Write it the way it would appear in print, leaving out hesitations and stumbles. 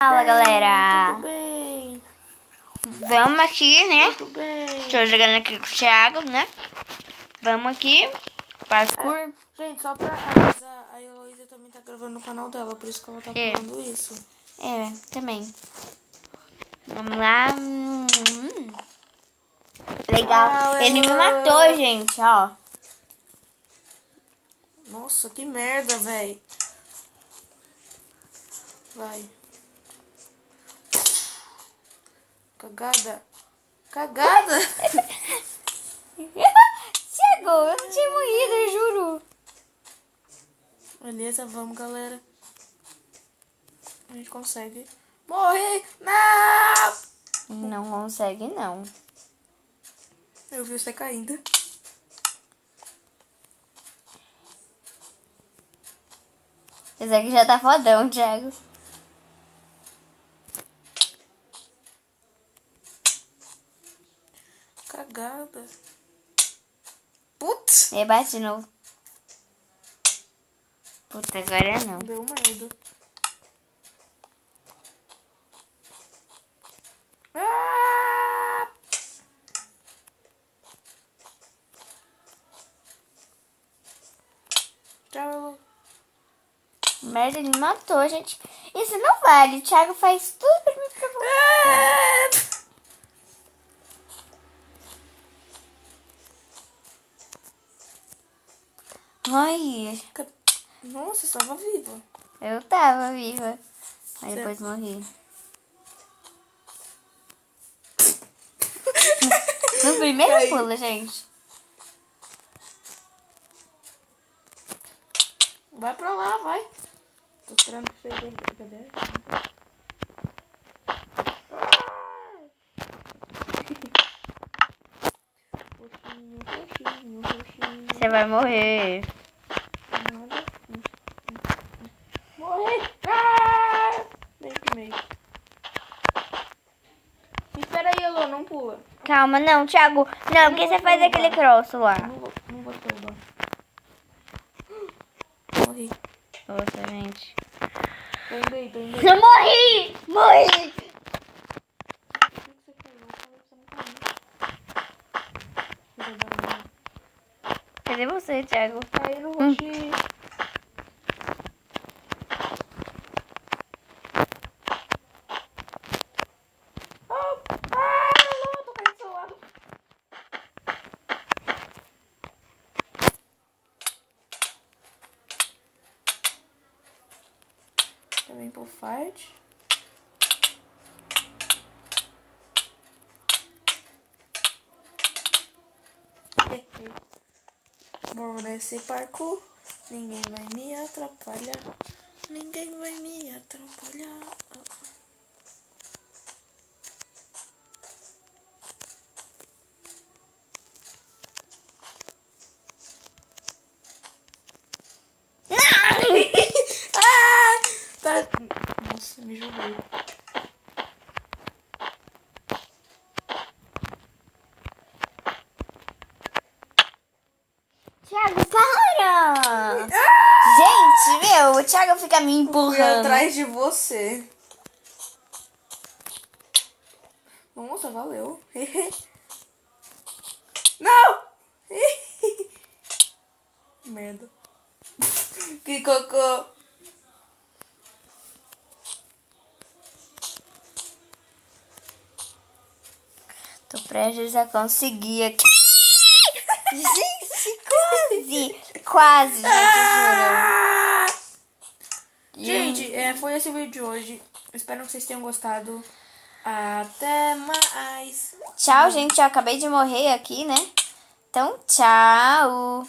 Fala, galera. Tudo bem? Vamos aqui, né? Tudo bem. Estou jogando aqui com o Thiago, né? Vamos aqui. Parkour. Gente, só pra avisar, a Heloísa também tá gravando no canal dela, por isso que ela tá falando isso. É, também. Vamos lá. Legal. Ele me matou, gente, ó. Nossa, que merda, velho. Vai. Cagada. Cagada? Thiago, eu não tinha morrido, eu juro. Beleza, vamos, galera. A gente consegue. Morri! Não! Não consegue, não. Eu vi você caindo. Esse aqui já tá fodão, Thiago. Cagada. Putz! E bate de novo. Puta, agora não. Deu medo. Ah! Tchau. Merda, ele me matou, gente. Isso não vale. O Thiago faz tudo pra me provocar. Ai, Nossa, estava viva. eu tava viva. Aí Certo. depois morri. No primeiro Cai. pulo, gente. Vai pra lá, vai. Tô esperando que chegue. Cadê? Roxinho, roxinho, roxinho. Você vai morrer. Nada. Morri! Ah! Nem queimei. Espera aí, Elô, não pula. Calma, não, Thiago. Não, porque você faz aquele cross lá. Não vou derrubar. Morri. Nossa, gente. Tombei. Eu morri! Morri! Por que você caiu? Eu falei pra você não cair. Filha da mãe. Cadê você, Thiago? Caí no roxinho. Não, tô caindo do seu lado. Também pro fight. Vou nesse parkour. Ninguém vai me atrapalhar. Ninguém vai me atrapalhar. Ah! Tá. Nossa, me joguei. Thiago, para! Gente, meu, o Thiago fica me Fui empurrando. atrás de você. Nossa, valeu. Não! Merda. Que cocô. Tô prestes a conseguir aqui. Gente, quase! Quase, gente, Ah! juro. Gente, foi esse o vídeo de hoje. Espero que vocês tenham gostado. Até mais. Tchau, gente. Eu acabei de morrer aqui, né? Então, tchau.